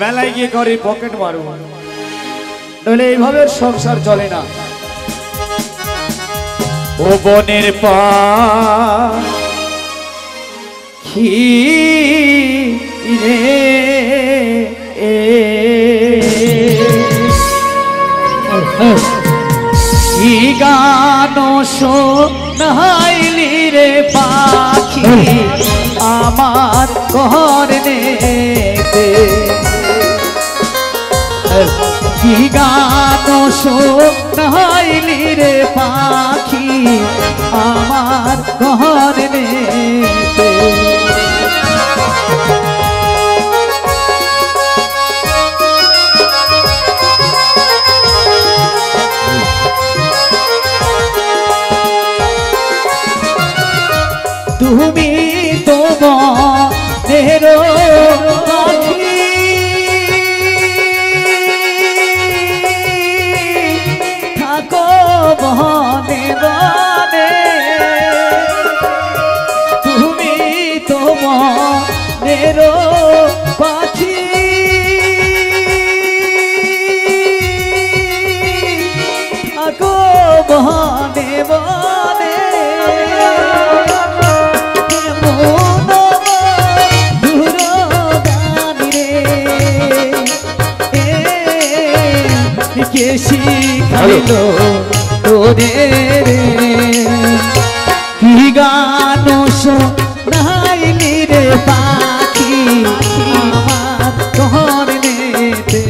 মেলায় গিয়ে করে পকেট মারো, নইলে এইভাবে সংসার চলে না। ও বনের পাখি রে কি গান শোনাইলি রে পাখি আমার ঘরেতে, কি গান শোনাইলি রে পাখি আমার ঘরেতে। তুমি তোমার পাখি থাকো বনে বনে, তুমি তোমার পাখি থাকো বনে বনে। কে শিখাইলো তোরে রে কি গান শোনাইলি রে পাখি আমার ঘরেতে।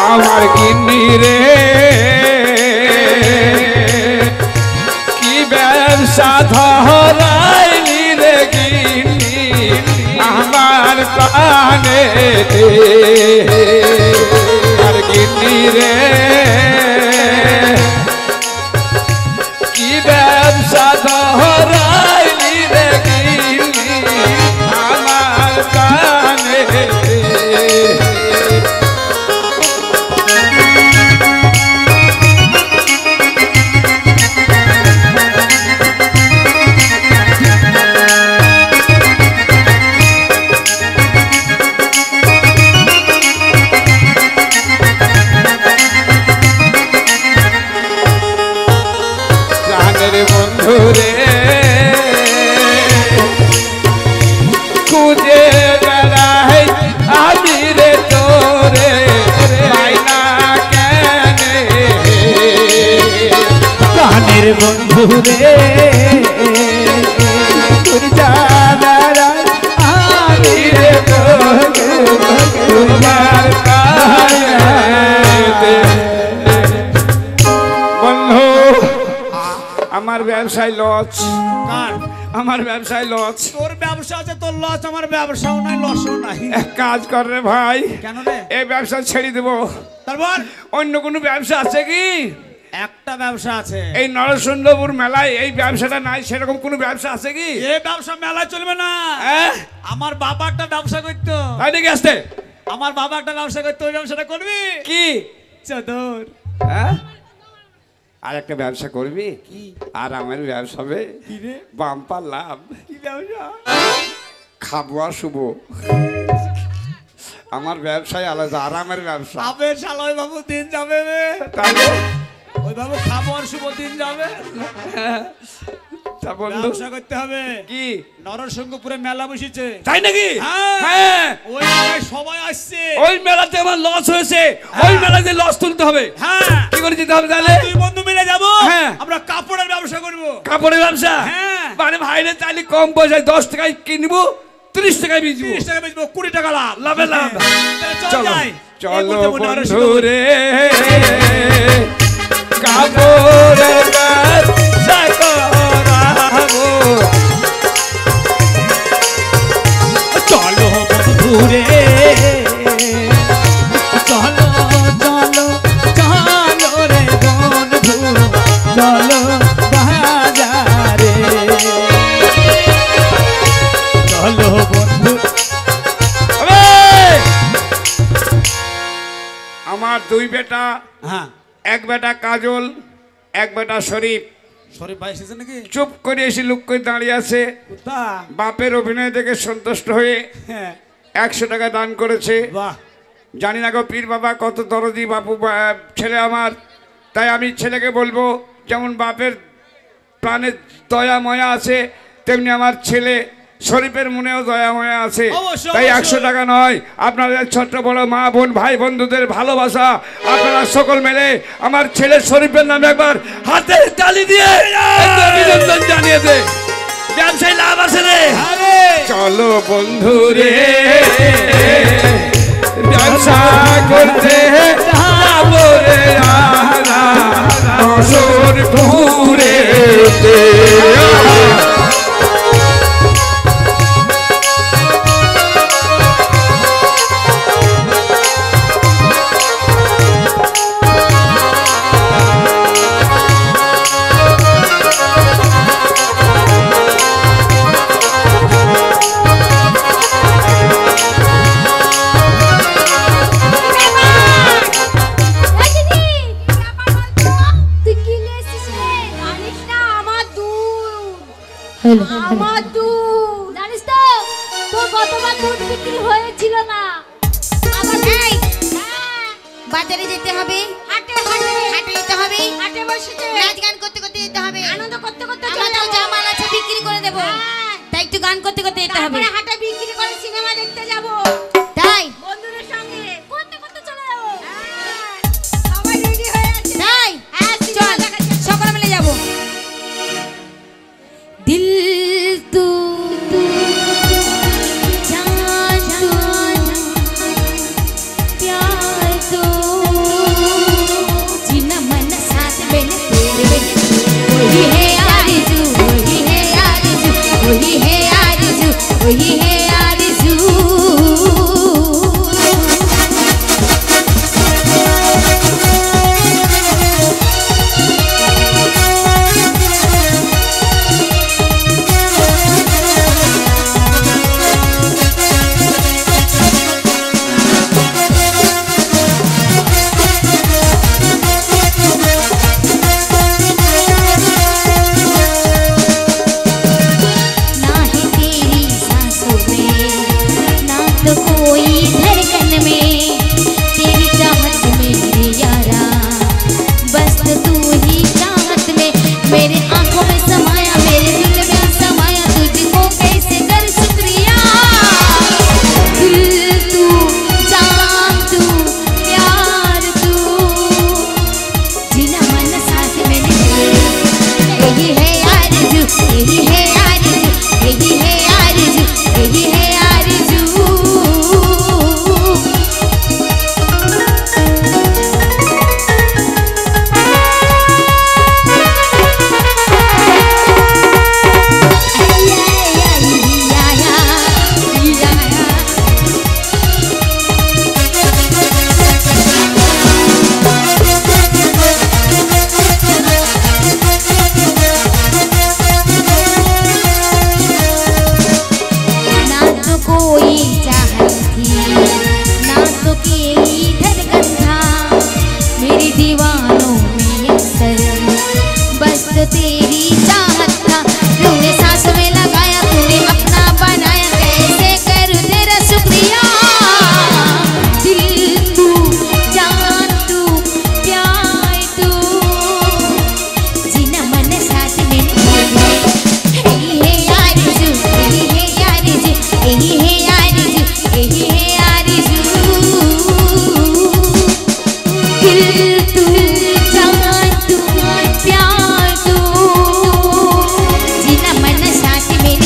আমার গিন্নি রে কি ব্যবসা ধরাইলি রে গিন্নি আমার প্রাণেতে। গিন্নি রে কি ব্যবসা ধরাইলি রে গিন্নি আমার প্রাণেতে। বন্ধুরে খুঁজে বেড়াই আমি রে তোরে পাইনা কেনে। প্রাণের বন্ধুরে খুঁজে বেড়াই আমি রে তোরে তোমার পায়েতে। বন্ধু আমার ব্যবসায় লস, আমার ব্যবসায় লস। তোর ব্যবসা আছে তোর লস, আমার ব্যবসাও নাই লসও নাই। এক কাজ কর রে ভাই, কেন রে? এই ব্যবসা ছেড়ে দেবো। তারপর অন্য কোনো ব্যবসা আছে কি? একটা ব্যবসা আছে, এই নরসিংহপুর মেলায় এই ব্যবসাটা নাই, সেরকম কোনো ব্যবসা আছে কি? এই ব্যবসা মেলায় চলবে না। আমার বাবা একটা ব্যবসা করতো, তাই নাকি? আসতে আমার বাবা একটা ব্যবসা করতো, ওই ব্যবসাটা করবি কি? চাদর। আর একটা ব্যবসা করবি আর আমার ব্যবসা হবে বাম্পার লাভ। কি ব্যবসা? খাবো আর শুভ। আমার ব্যবসায় আলাদা, আরামের ব্যবসা। আবে শালয় বাবু দিন যাবে রে, তাহলে ওই বাবু খাবো আর শুভ দিন যাবে। তা বন্ধু ব্যবসা করতে হবে কি? নরসিংহপুরে মেলা বসেছে, তাই নাকি? হ্যাঁ, ওই মেলায় সবাই আসছে। ওই মেলাতে আমার লস হয়েছে, ওই মেলাতে লস তুলতে হবে। হ্যাঁ, কি করে যেতে হবে তাহলে? দুই বন্ধু মিলে যাবো, হ্যাঁ, আমরা কাপড়ের ব্যবসা করব। কাপড়ের ব্যবসা? হ্যাঁ। মানে ভাইরে তাহলে কম পয়সায় 10 টাকায় কিনবো, 30 টাকায় বেচবো। 30 টাকা বেচবো, 20 টাকা লাভ। লাভে লাভ। চল যাই। চলো বন্ধু রে কাপড়ের ব্যবসা করাবো। চলো বন্ধু রে, চলো চলো চলো রে বন্ধু, চলো বাজারে, চলো বন্ধু। আমার দুই বেটা, হ্যাঁ, এক বেটা কাজল, এক বেটা শরীফ। শরীফ ভাই এসেছে নাকি? চুপ করে এসে লুক করে দাঁড়িয়ে আছে। বাপের অভিনয় দেখে সন্তুষ্ট হয়ে 100 টাকা দান করেছে। বাহ, জানি না গো পীর বাবা কত দরদি বাপু ছেলে আমার। তাই আমি ছেলেকে বলবো, যেমন বাপের প্রাণে দয়া ময়া আছে, তেমনি আমার ছেলে শরীফের মনেও দয়া ময়া আছে। অবশ্যই, তাই অবশ্যই। 100 টাকা নয়, আপনাদের ছোট্ট বড় মা বোন ভাই বন্ধুদের ভালোবাসা, আপনারা সকল মিলে আমার ছেলে শরীফের নামে একবার হাতের তালি দিয়ে একটু অভিনন্দন জানিয়ে দে। ব্যবসায় লাভ আছে রে। আরে চলো বন্ধু রে ব্যবসা করতে যাবো রে আমরা বছর ঘুরে। আমার দুধ জানিস তো তোর গতবার দুধ বিক্রি হয়েছিল না। আবার এই বাজারে যেতে হবে, হাটে হাটে হাটে যেতে হবে, হাটে বসেছে নাচ গান করতে করতে যেতে হবে, আনন্দ করতে করতে চলে আমাদের যাবো। জামাল আছে বিক্রি করে দেবো, হ্যাঁ। তাই একটু গান করতে করতে যেতে হবে। তারপরে হাটে বিক্রি করে সিনেমা দেখতে যাব তাই বন্ধুদের সঙ্গে করতে করতে চলে যাবো। সবাই রেডি হয়ে আছে। তাই হ্যাঁ চল সকলে মিলে যাবো। দিল তু জান তু प्यार तो जीना मन साथ में तेरे वही है आरज़ू, वही है आरज़ू, वही है आरज़ू, वही है आरज़ू। ना है तेरी सांसों में ना तो कोई धड़कन में, तेरी चाहत मेरे यारा बस तो तू ही चाहत में, मेरे आंखों में समाया, मेरे दिल में समाया, तुझको कैसे कर शुक्रिया। दिल तू जान तू प्यार तू जीना मन साथ में यही है आरज़ू, यही है आरज़ू, यही है आरज़ू, यही है आरज़ू। ना तो कोई चाहत थी, ना तो कोई धड़कन था, मेरे दीवानों में अक्सर बस तो तेरी चाहत था, तूने सांस में लगाया, तूने अपना बनाया, कैसे करूं तेरा शुक्रिया। दिल तू जान तू प्यार तू जीना मन साथ में यही है आरज़ू, यही है आरज़ू, यही है आरज़ू, यही है आरज़ू। दिल तू जान तू प्यार तू जीना मन साथ में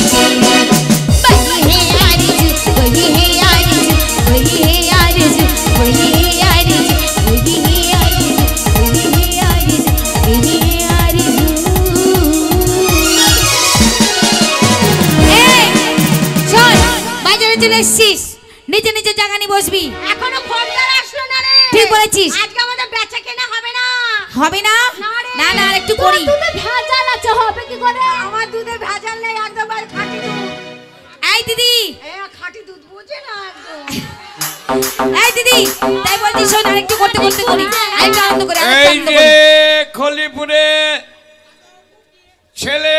वही है आरज़ू, वही है आरज़ू, वही है आरज़ू, वही है आरज़ू, वही है आरज़ू, वही है आरज़ू, वही है आरज़ू। চল বাজারে চলে এসেছিস, নিচে নিচে জায়গা নিয়ে বসবি। এখনো খরিদ্দার আসলো না রে। ঠিক বলেছিস। আজকে আমাদের বেচা কেনা হবে না। হবে না? না রে। না না আর একটু করি। তোর দুধে ভেজাল আছে, হবে কি করে? আমার দুধে ভেজাল নেই, একদম আর খাঁটি দুধ। এই দিদি, খাঁটি দুধ বুঝে না একদম। এই দিদি, তাই বলছি শোন আর একটু করতে করতে করি। আরেকটু আনন্দ করে, আরেকটু এই আনন্দ যে করি। খলিপুরে ছেলে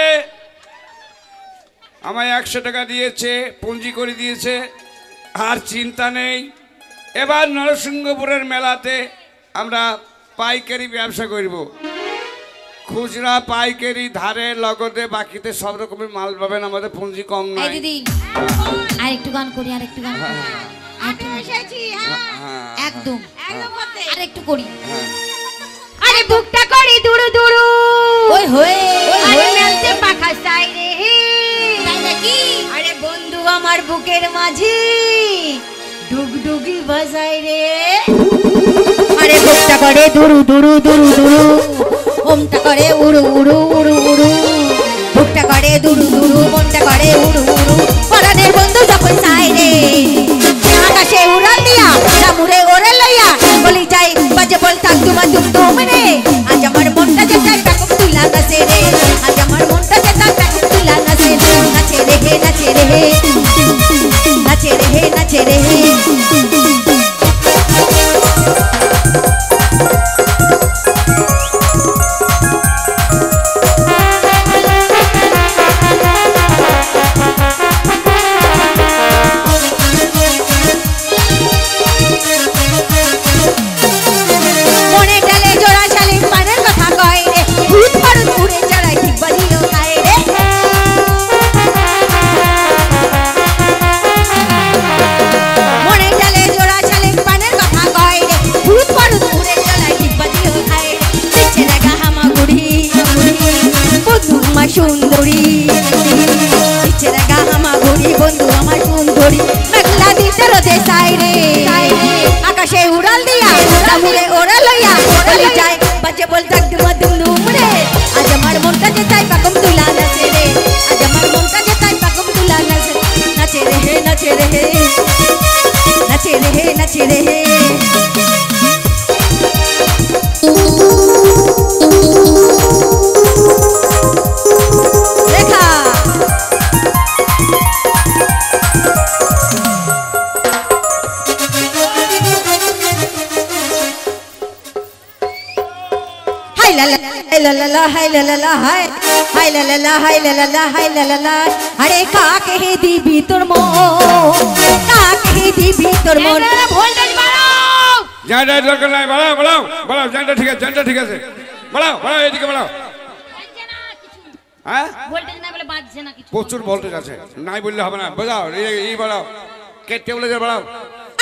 আমায় 100 টাকা দিয়েছে, পুঁজি করে দিয়েছে। আর চিন্তা নেই। এবার নরসিংহপুরের মেলাতে আমরা পাইকারি ব্যবসা করব। খুচরা পাইকারি ধারে লগদে বাকিতে সব রকমের মাল পাবেন, আমাদের পুঁজি কম এই নাই। দিদি আর একটু গান করি, আর একটু গান করি। একদম আর একটু করি। আরে বুকটা করি দুরু দুরু, ওই হয়ে আরে মেলতে পাখা চাই রে, তাই নাকি? আরে বন্ধু আমার বুকের মাঝে ডুগডুগি বাজাই রে, আরে বুকটা করে দুরু দুরু দুরু দুরু, ওমটা করে উড়ু উড়ু উড়ু উড়ু, বুকটা করে দুরু দুরু, মনটা করে উড়ু উড়ু, পরাণের বন্ধু যখন চাই রে, আকাশে উড়াল দিয়া সামুরে ওরে লইয়া বলি যাই বাজে বল থাক তোমার দুম রে, আজ আমার মনটা যে চাই টাকুম তুলা নাচে রে, আজ আমার মনটা যে চাই টাকুম তুলা নাচে রে, নাচে রে হে নাচে রে হে, নাচে রে হে নাচে রে হে। মনে ডালে জোড়া শালিক পানের কথা কয় রে, ভূত ফারুত উড়ে চড়াই ঠিক বাজিও খায় রে, মনে ডালে জোড়া শালিক পানের কথা কয় রে, ভূত ফারুত উড়ে চড়াই ঠিক বাজিও খায় রে, দিচ্ছে দেখা হামাগুড়ি বন্ধু আমার সুন্দরী, দিচ্ছে দেখা হামাগুড়ি বন্ধু আমার সুন্দরী, মেঘলা দিতে রোদে চাই রে, আকাশে উড়াল দিয়া সামুরে ওরা লইয়া বলি যায় বাজে বল থাক দুমা দুম রে, আজ আমার মনটা যে চাই পাকম তুলা নাচে রে, আজ আমার মনটা যে চাই পাকম তুলা নাচে, নাচে রে হে নাচে রে হে, নাচে রে হে নাচে রে হে। রেখা হাই লা লা হাই লা লা লা হাই লা লা লা হাই হাই লা লা লা হাই লা লা লা হাই লা লা লা, আরে কাকে দিবি তোর মন, কাকে দিবি তোর মন, ভোল্টেজ বাড়াও, জানটা দরকার নাই, বাড়াও বাড়াও বাড়াও, জানটা ঠিক আছে, জানটা ঠিক আছে, বাড়াও বাড়াও, এদিকে বাড়াও। হ্যাঁ ভোল্টেজ না বলে বাজছে না কিছু। প্রচুর ভোল্টেজ আছে, নাই বললে হবে না, বাজাও এই বাড়াও, কে টেবলে বাড়াও।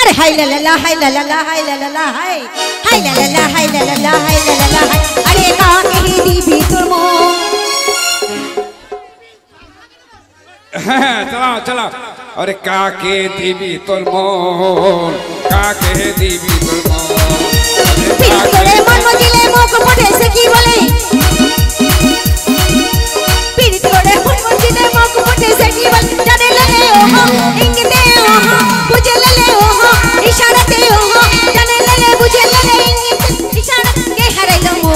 আরে হাই লা লা লা হাই লা লা লা হাই লা লা লা হাই হাই লা লা লা হাই লা লা লা হাই লা লা লা হাই, আরে কাকে দিবি তোর মন। হ্যাঁ চালাও চালাও, আরে কাকে দিবি তোর মন, কাকে দিবি তোর মন, পিরিত করে মন মজিলে মুখ ফুটেছে কি বলে, পিরিত করে মন মজিলে মুখ ফুটেছে কি বলে, জানে লে ওহো ইঙ্গিতে ওহো বুঝে লে ওহো ইশারাতে ওহো, জানে লে বুঝে লে ইঙ্গিতে ইশারা কে হারাইলো মো,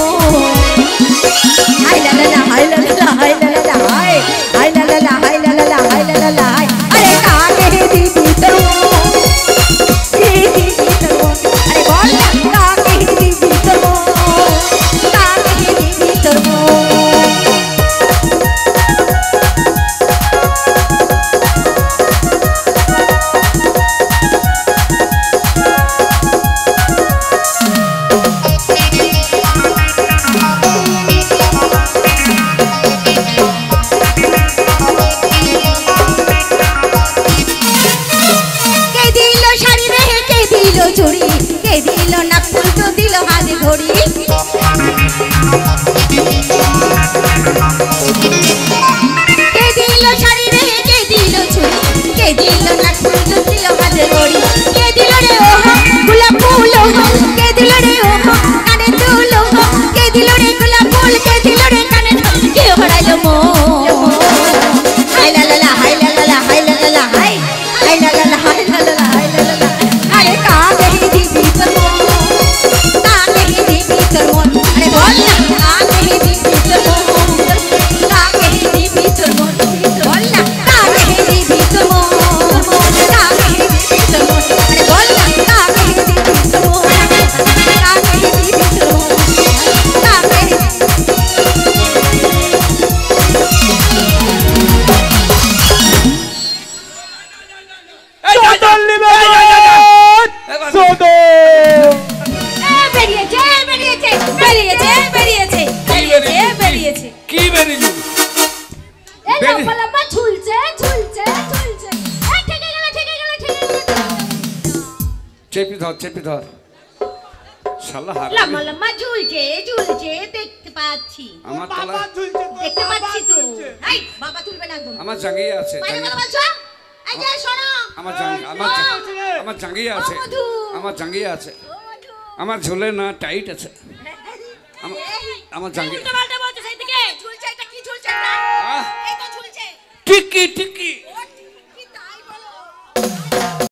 হাই লা লা লা হাই লা লা লা হাই লা লা লা হাই হাই লা লা লা হাই লা লা লা হাই লা লা লা হাই, আরে কাকে দিবি তোর মন, দিবি তোর মন, আরে বল না কাকে দিবি তোর মন, কাকে দিবি তোর মন। কে দিল শাড়ি রে, কে দিল চুড়ি, কে দিল নাকফুল তো দিল হাতে ঘড়ি, কে দিল শাড়ি রে, কে দিল চুড়ি, কে দিল নাকফুল তো দিল হাতে ঘড়ি, কে দিল রে ওহো গোলাপ ফুল ওহো, কে দিল রে ওহো কানে দুল ওহো, কে দিল রে গোলাপ ফুল, কে দিল রে কানে দুল, কে হারাইলো মো, হাই লা লা লা হাই লা লা লা হাই লা লা লা হাই হাই লা লা লা হাই লা লা লা হাই লা লা লা, আরে কাকে দিবি তোর মন, কাকে দিবি তোর মন, আরে বল না কাকে চেপে ধর চেপে ধর শালা হারামি। লম্বা লম্বা ঝুলছে ঝুলছে দেখতে পাচ্ছি, আমার তলা দেখতে পাচ্ছি তো। এই বাবা তুলবে না একদম। আমার জাঙ্গিয়ে আছে বাইরে কথা বলছো? এই যে শোনো। আমার জাঙ্গিয়ে আছে ও মধু। আমার জাঙ্গিয়ে আছে ও মধু। আমার ঝোলে না টাইট আছে আমার জাঙ্গিয়ে উল্টো পাল্টা বলছো সেই দিকে। ঝুলছে এটা কি ঝুলছে এটা? আহ! এই তো ঝুলছে। টিকি টিকি